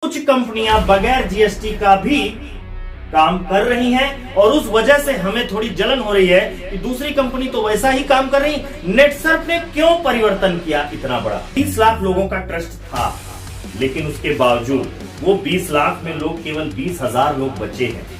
कुछ कंपनियां बगैर जीएसटी का भी काम कर रही हैं और उस वजह से हमें थोड़ी जलन हो रही है कि दूसरी कंपनी तो वैसा ही काम कर रही। नेटसर्फ ने क्यों परिवर्तन किया इतना बड़ा? 20 लाख लोगों का ट्रस्ट था, लेकिन उसके बावजूद वो 20 लाख में लोग केवल 20,000 लोग बचे हैं।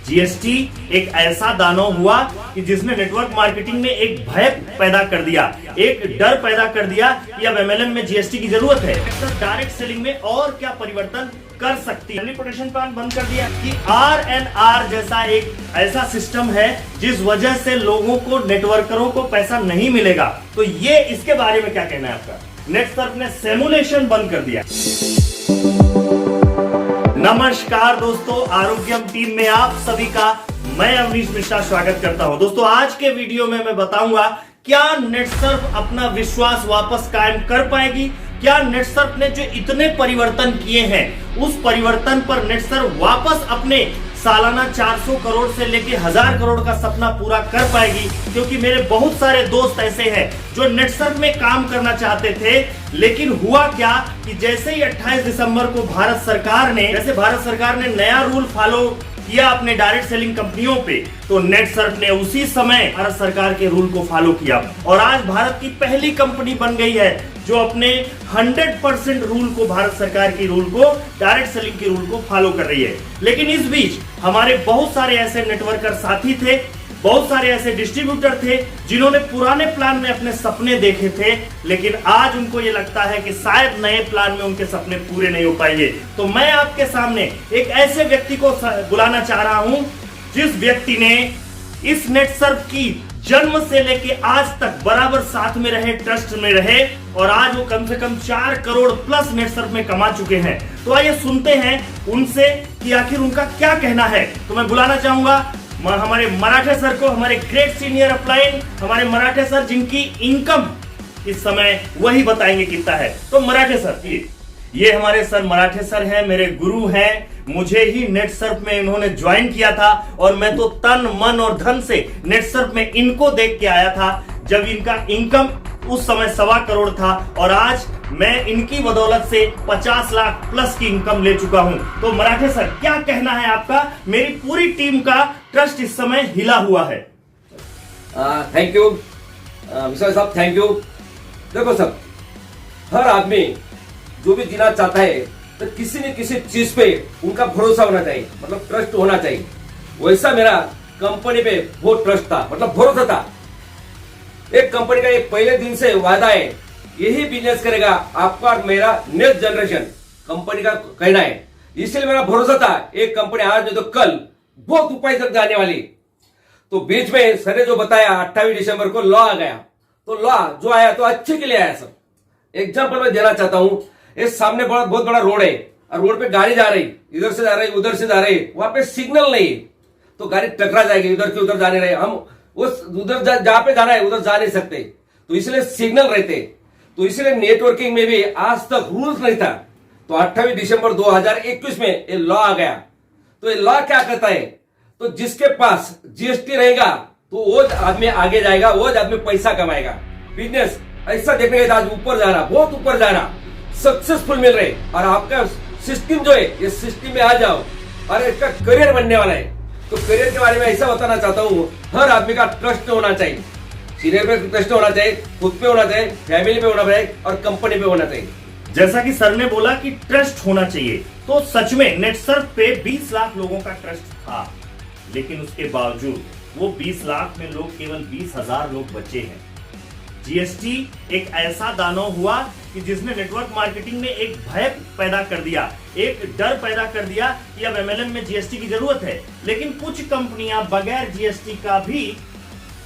जीएसटी एक ऐसा दानव हुआ कि जिसने नेटवर्क मार्केटिंग में एक भय पैदा कर दिया, एक डर पैदा कर दिया कि अब एमएलएम में जीएसटी की जरूरत है। डायरेक्ट सेलिंग में और क्या परिवर्तन कर सकती है? प्रोटेक्शन प्लान बंद कर दिया कि आरएनआर जैसा एक ऐसा सिस्टम है जिस वजह से लोगों को, नेटवर्करों को पैसा नहीं मिलेगा। तो ये इसके बारे में क्या कहना है आपका? नेटसर्फ ने सिमुलेशन बंद कर दिया। नमस्कार दोस्तों, आरोग्यम टीम में आप सभी का मैं अवनीश मिश्रा स्वागत करता हूं। दोस्तों, आज के वीडियो में मैं बताऊंगा क्या नेटसर्फ अपना विश्वास वापस कायम कर पाएगी? क्या नेटसर्फ ने जो इतने परिवर्तन किए हैं उस परिवर्तन पर नेटसर्फ वापस अपने सालाना 400 करोड़ से लेके 1000 करोड़ का सपना पूरा कर पाएगी? क्योंकि मेरे बहुत सारे दोस्त ऐसे हैं जो नेटसर्फ में काम करना चाहते थे, लेकिन हुआ क्या कि जैसे ही 28 दिसंबर को भारत सरकार ने नया रूल फॉलो किया अपने डायरेक्ट सेलिंग कंपनियों पे, तो नेटसर्फ ने उसी समय भारत सरकार के रूल को फॉलो किया और आज भारत की पहली कंपनी बन गई है जो अपने 100% रूल को, भारत सरकार की रूल को, डायरेक्ट सेलिंग की रूल को फॉलो कर रही है। लेकिन इस बीच हमारे बहुत सारे ऐसे नेटवर्कर साथी थे, बहुत सारे ऐसे डिस्ट्रीब्यूटर थे जिन्होंने पुराने प्लान में अपने सपने देखे थे, लेकिन आज उनको ये लगता है कि शायद नए प्लान में उनके सपने पूरे नहीं हो पाएंगे। तो मैं आपके सामने एक ऐसे व्यक्ति को बुलाना चाह रहा हूं जिस व्यक्ति ने इस नेटसर्फ की जन्म से लेके आज तक बराबर साथ में रहे, ट्रस्ट में रहे और आज वो कम से कम 4 करोड़ प्लस नेटसर्फ में कमा चुके हैं। तो आइए सुनते हैं उनसे कि आखिर उनका क्या कहना है। तो मैं बुलाना चाहूंगा हमारे मराठे सर को, हमारे ग्रेट सीनियर अपलाइन, हमारे मराठे सर जिनकी इनकम इस समय वही बताएंगे कितना है। तो मराठे सर, ये हमारे सर मराठे सर हैं, मेरे गुरु हैं। मुझे ही नेटसर्फ में इन्होंने ज्वाइन किया था और मैं तो तन मन और धन से नेटसर्फ में इनको देख के आया था जब इनका इनकम उस समय 1.25 करोड़ था और आज मैं इनकी बदौलत से 50 लाख प्लस की इनकम ले चुका हूं। तो मराठे सर, क्या कहना है आपका? मेरी पूरी टीम का ट्रस्ट इस समय हिला हुआ है। थैंक यू विशाल साहब, थैंक यू। देखो सब, हर आदमी जो भी जीना चाहता है तो किसी न किसी चीज पे उनका भरोसा होना चाहिए, मतलब ट्रस्ट होना चाहिए। वैसा मेरा कंपनी पे बहुत ट्रस्ट था, मतलब भरोसा था। एक कंपनी का एक पहले दिन से वादा है, यही बिजनेस करेगा आपका और मेरा नेक्स्ट जनरेशन, कंपनी का कहना है। इसलिए मेरा भरोसा था एक कंपनी आज नहीं तो कल बहुत ऊपर तक जाने वाली। तो बीच में सर ने जो बताया 28 दिसंबर को लॉ आ गया, तो लॉ जो आया तो अच्छे के लिए आया। सब एग्जाम्पल मैं देना चाहता हूं, इस सामने बहुत बड़ा रोड है और रोड पे गाड़ी जा रही, इधर से जा रही, उधर से जा रही, वहां पे सिग्नल नहीं है तो गाड़ी टकरा जाएगी, इधर के उधर जाने रहे। हम उस उधर जहां पे जाना है उधर जा नहीं सकते, तो इसलिए सिग्नल रहते। तो इसलिए नेटवर्किंग में भी आज तक रूल्स नहीं था। तो 28 दिसंबर 2021 में ये लॉ आ गया। तो ये लॉ क्या कहता है, तो जिसके पास जीएसटी रहेगा तो वो आदमी आगे जाएगा, वो आदमी पैसा कमाएगा। बिजनेस ऐसा देखने का आज ऊपर जा रहा, बहुत ऊपर जा रहा, सक्सेसफुल मिल रहे। और आपका सिस्टम जो है, ये सिस्टम में आ जाओ और इसका करियर बनने वाला है। तो करियर के बारे में ऐसा बताना चाहता हूँ, हर आदमी का ट्रस्ट होना चाहिए। सीनियर पे ट्रस्ट होना चाहिए, खुद पे होना चाहिए, फैमिली पे होना चाहिए और कंपनी पे होना चाहिए। जैसा कि सर ने बोला कि ट्रस्ट होना चाहिए, तो सच में नेटसर्फ पे 20 लाख लोगों का ट्रस्ट था, लेकिन उसके बावजूद वो 20 लाख में लोग केवल 20,000 लोग बचे हैं। जीएसटी एक ऐसा दानव हुआ कि जिसने नेटवर्क मार्केटिंग में एक भय पैदा कर दिया, एक डर पैदा कर दिया कि अब एमएलएम में जीएसटी की जरूरत है। लेकिन कुछ कंपनियां बगैर जीएसटी का भी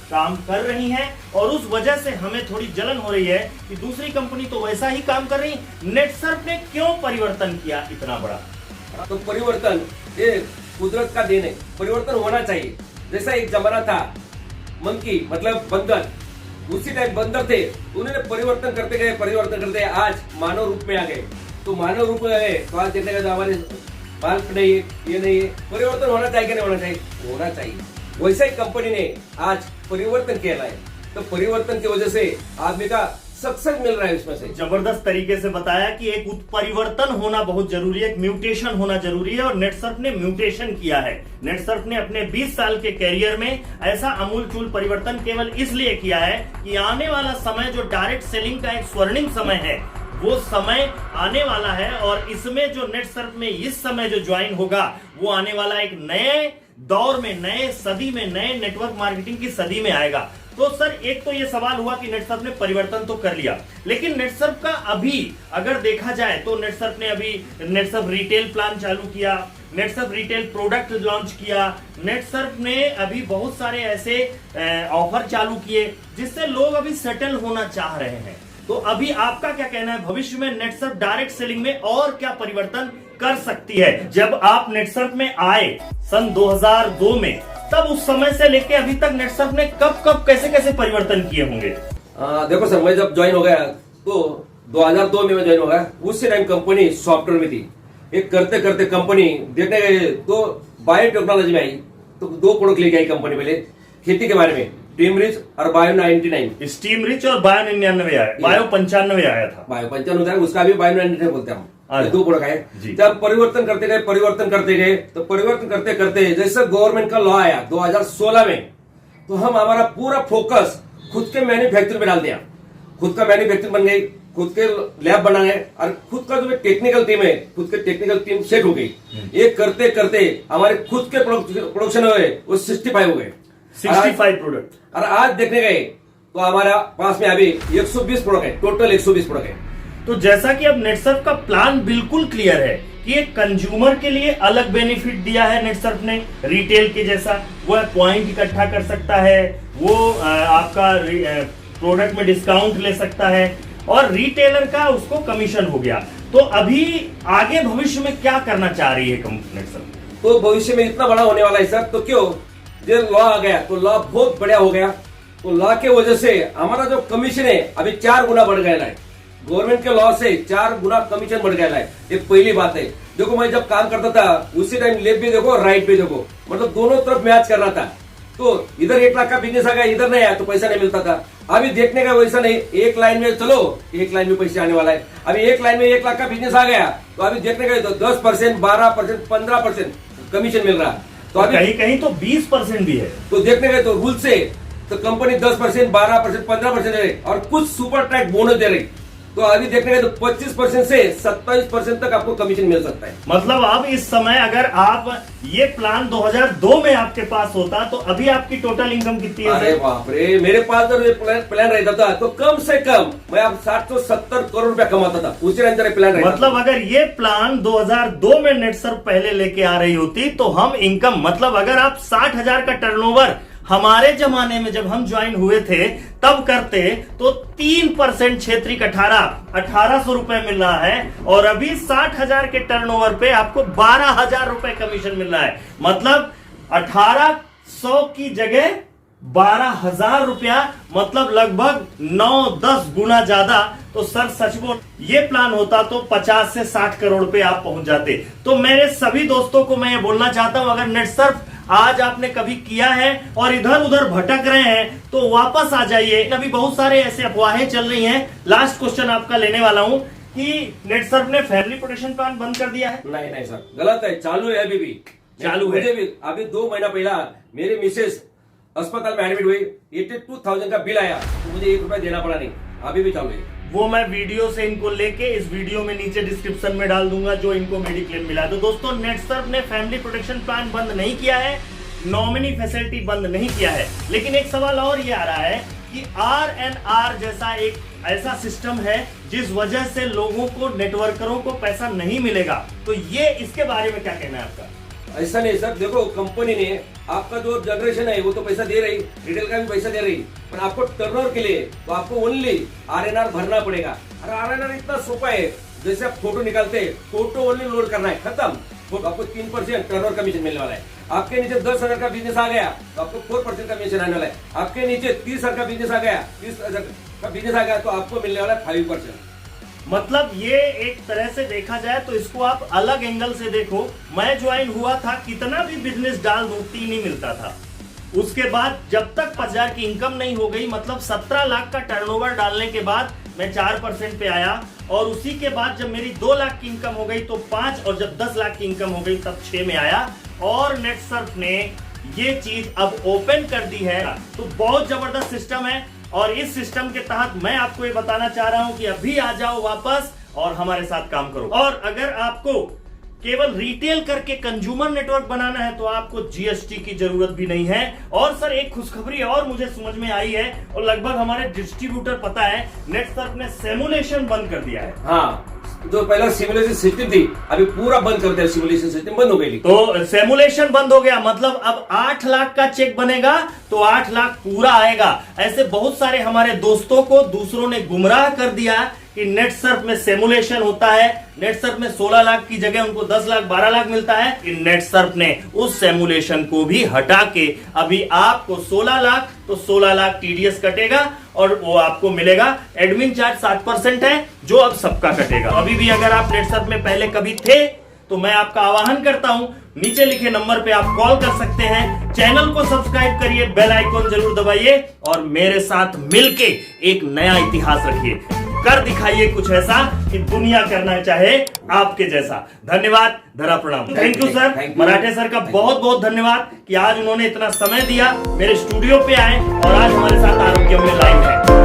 काम कर रही हैं और उस वजह से हमें थोड़ी जलन हो रही है कि दूसरी कंपनी तो वैसा ही काम कर रही। नेटसर्फ ने क्यों परिवर्तन किया इतना बड़ा? तो परिवर्तन ये कुदरत का देन है, परिवर्तन होना चाहिए। जैसा एक जमाना था मंकी, मतलब बंदर, उसी टाइम बंदर थे, उन्होंने परिवर्तन करते गए, आज मानव रूप में आ गए। तो मानव रूप में आए तो आज देखने का हमारे बाल नहीं है, ये नहीं है। परिवर्तन होना चाहिए कि नहीं होना चाहिए? होना चाहिए। वैसा ही कंपनी ने आज परिवर्तन किया है, तो परिवर्तन की वजह से आदमी का सक्सेस मिल रहा है इसमें से। जबरदस्त तरीके से बताया कि एक उत्परिवर्तन होना बहुत जरूरी है, एक म्यूटेशन होना जरूरी है, और नेटसर्फ ने म्यूटेशन किया है। नेटसर्फ ने अपने 20 साल के कैरियर में ऐसा अमूलचूल परिवर्तन केवल इसलिए किया है कि आने वाला समय जो डायरेक्ट सेलिंग का एक स्वर्णिम समय है, वो समय आने वाला है, और इसमें जो नेटसर्फ में इस समय जो ज्वाइन होगा वो आने वाला एक नए दौर में, नए सदी में, नए नेटवर्क मार्केटिंग की सदी में आएगा। तो सर, एक तो ये सवाल हुआ कि नेटसर्फ ने परिवर्तन तो कर लिया, लेकिन नेटसर्फ का अभी अगर देखा जाए तो नेटसर्फ ने अभी नेटसर्फ रिटेल प्लान चालू किया, नेटसर्फ रिटेल प्रोडक्ट लॉन्च किया, नेटसर्फ ने अभी बहुत सारे ऐसे ऑफर चालू किए जिससे लोग अभी सेटल होना चाह रहे हैं। तो अभी आपका क्या कहना है, भविष्य में नेटसर्फ डायरेक्ट सेलिंग में और क्या परिवर्तन कर सकती है? जब आप नेटसर्फ में आए सन 2002 में, तब उस समय से लेके अभी तक नेटसर्फ ने कब कैसे कैसे परिवर्तन किए होंगे? देखो सर, मैं जब ज्वाइन हो गया तो 2002 में मैं ज्वाइन हो गया। उसी टाइम कंपनी सॉफ्टवेयर में थी। एक करते करते कंपनी देखने गए तो बायोटेक्नोलॉजी में आई, तो 2 प्रोडक्ट लेके आई कंपनी। पहले खेती के बारे में टीम रिच और बायो 99, स्टीम रिच और बायो 99 आया, बायो 95 आया था। बायो 95 था, उसका भी बायो 99 बोलते हैं हम। 2 प्रोडक्ट आए। जी। जब परिवर्तन करते गए तो परिवर्तन करते करते जैसे गवर्नमेंट का लॉ आया 2016 में, तो हम हमारा पूरा फोकस खुद के मैन्युफैक्चरिंग में डाल दिया। खुद का मैन्युफैक्चरिंग बन गई, खुद के लैब बना है, और खुद का जो टेक्निकल टीम है, खुद के टेक्निकल टीम सेट हो गई। ये करते करते हमारे खुद के प्रोडक्शन हुए वो 65 हो गए, 65 प्रोडक्ट। और आज देखने गए तो हमारा पास में अभी 120 प्रोडक्ट है, टोटल 120 प्रोडक्ट है। तो जैसा कि अब नेटसर्फ का प्लान बिल्कुल क्लियर है कि एक कंज्यूमर के लिए अलग बेनिफिट दिया है नेटसर्फ ने, रिटेल के जैसा, वो पॉइंट इकट्ठा कर सकता है, वो आपका प्रोडक्ट में डिस्काउंट ले सकता है, और रिटेलर का उसको कमीशन हो गया। तो अभी आगे भविष्य में क्या करना चाह रही है नेटसर्फ? तो भविष्य में इतना बड़ा होने वाला है सर, तो क्यों जो लॉ आ गया तो लॉ बहुत बढ़िया हो गया। तो लॉ के वजह से हमारा जो कमीशन है अभी 4 गुना बढ़ गया है। गवर्नमेंट के लॉ से 4 गुना कमीशन बढ़ गया है। ये पहली बात है। देखो, मैं जब काम करता था उसी टाइम लेफ्ट भी देखो, राइट भी देखो, मतलब दोनों तरफ मैच करना था। तो इधर 1 लाख का बिजनेस आ गया, इधर नहीं आया तो पैसा नहीं मिलता था। अभी देखने का वैसा नहीं, एक लाइन में चलो, एक लाइन में पैसे आने वाला है। अभी एक लाइन में 1 लाख का बिजनेस आ गया तो अभी देखने का तो 10%, 12%, 15% कमीशन मिल रहा है। तो अभी कहीं कहीं तो 20% भी है। तो देखने गए तो रूल से तो कंपनी 10%, 12%, 15% दे रही, और कुछ सुपर ट्रैक बोनस दे रही। तो अभी देखने गए तो 25% से 27% तक आपको कमीशन मिल सकता है। मतलब अब इस समय अगर आप ये प्लान 2002 में आपके पास होता तो अभी आपकी टोटल इनकम कितनी है? अरे बाप रे, मेरे पास जब ये प्लान रहता था तो कम से कम मैं अब 60 से 70 करोड़ रुपया कमाता था। उसी अंदर प्लान रहता। मतलब अगर ये प्लान 2002 में नेटसर्फ पहले लेके आ रही होती तो हम इनकम, मतलब अगर आप 60,000 का टर्नओवर हमारे जमाने में जब हम ज्वाइन हुए थे तब करते तो 3% क्षेत्रीय 1800 रुपए मिल रहा है, और अभी 60,000 के टर्नओवर पे आपको 12,000 रुपए कमीशन मिल रहा है। मतलब 1800 की जगह 12,000 रुपया, मतलब लगभग 9-10 गुना ज्यादा। तो सर सच बोल, ये प्लान होता तो 50 से 60 करोड़ पे आप पहुंच जाते। तो मेरे सभी दोस्तों को मैं ये बोलना चाहता हूं, अगर नेटसर्फ आज आपने कभी किया है और इधर उधर भटक रहे हैं तो वापस आ जाइए। अभी बहुत सारे ऐसे अफवाहें चल रही हैं। लास्ट क्वेश्चन आपका लेने वाला हूं कि नेटसर्फ ने फैमिली प्रोटेक्शन प्लान बंद कर दिया है। नहीं सर, गलत है, चालू है, अभी भी चालू है। मुझे भी अभी 2 महीना पहला मेरे मिसेस अस्पताल में एडमिट हुई, 82,000 का बिल आया तो मुझे 1 रुपया देना पड़ा नहीं, अभी भी चालू है। वो मैं वीडियो से इनको लेके इस वीडियो में नीचे डिस्क्रिप्शन में डाल दूंगा जो इनको मेडिक्लेम मिला। तो दोस्तों, नेटसर्फ ने फैमिली प्रोटेक्शन प्लान बंद नहीं किया है, नॉमिनी फैसिलिटी बंद नहीं किया है, लेकिन एक सवाल और ये आ रहा है कि RNR जैसा एक ऐसा सिस्टम है जिस वजह से लोगों को, नेटवर्करों को पैसा नहीं मिलेगा। तो ये इसके बारे में क्या कहना है आपका? ऐसा नहीं सर, देखो कंपनी ने आपका जो जनरेशन है वो तो पैसा दे रही, रिटेल का भी पैसा दे रही, पर आपको टर्नओवर के लिए तो आपको ओनली RNR भरना पड़ेगा। और RNR इतना सोपा है, जैसे आप फोटो निकालते हैं, फोटो ओनली लोड करना है, खत्म। तो आपको 3% टर्नओवर कमीशन मिलने वाला है। आपके नीचे 10,000 का बिजनेस आ गया तो आपको 4% कमीशन आने वाला है। आपके नीचे 30,000 का बिजनेस आ गया, 30,000 का बिजनेस आ गया तो आपको मिलने वाला है 5%। मतलब ये एक तरह से देखा जाए तो इसको आप अलग एंगल से देखो। मैं ज्वाइन हुआ था, कितना भी बिजनेस डाल दूं 3 ही मिलता था। उसके बाद जब तक 50,000 की इनकम नहीं हो गई, मतलब 17 लाख का टर्नओवर डालने के बाद मैं 4% पे आया, और उसी के बाद जब मेरी 2 लाख की इनकम हो गई तो 5, और जब 10 लाख की इनकम हो गई तब 6 में आया। और नेटसर्फ ने ये चीज अब ओपन कर दी है। तो बहुत जबरदस्त सिस्टम है, और इस सिस्टम के तहत मैं आपको ये बताना चाह रहा हूं कि अभी आ जाओ वापस और हमारे साथ काम करो। और अगर आपको केवल रिटेल करके कंज्यूमर नेटवर्क बनाना है तो आपको जीएसटी की जरूरत भी नहीं है। और सर एक खुशखबरी और मुझे समझ में आई है, और लगभग हमारे डिस्ट्रीब्यूटर पता है, नेटसर्फ ने सिमुलेशन बंद कर दिया है। हाँ, जो पहला सिमुलेशन सिस्टम थी अभी पूरा बंद कर दिया, सिमुलेशन सिस्टम बंद हो गई। तो सिमुलेशन बंद हो गया, मतलब अब 8 लाख का चेक बनेगा तो 8 लाख पूरा आएगा। ऐसे बहुत सारे हमारे दोस्तों को दूसरों ने गुमराह कर दिया कि नेटसर्फ में सिमुलेशन होता है, नेटसर्फ में 16 लाख की जगह उनको 10 लाख 12 लाख मिलता है। कि नेटसर्फ ने उस सिमुलेशन को भी हटा के अभी आपको 16 लाख तो 16 लाख टीडीएस कटेगा, और वो आपको मिलेगा। एडमिन चार्ज 7% है जो अब सबका कटेगा। अभी भी अगर आप नेटसर्फ में पहले कभी थे तो मैं आपका आह्वान करता हूं, नीचे लिखे नंबर पे आप कॉल कर सकते हैं। चैनल को सब्सक्राइब करिए, बेल आइकॉन जरूर दबाइए, और मेरे साथ मिलके एक नया इतिहास रखिए। कर दिखाइए कुछ ऐसा कि दुनिया करना चाहे आपके जैसा। धन्यवाद, धरा प्रणाम। Thank you sir, Marathe sir का बहुत बहुत धन्यवाद कि आज उन्होंने इतना समय दिया, मेरे स्टूडियो पे आए और आज हमारे साथ आरोग्य में लाइव है।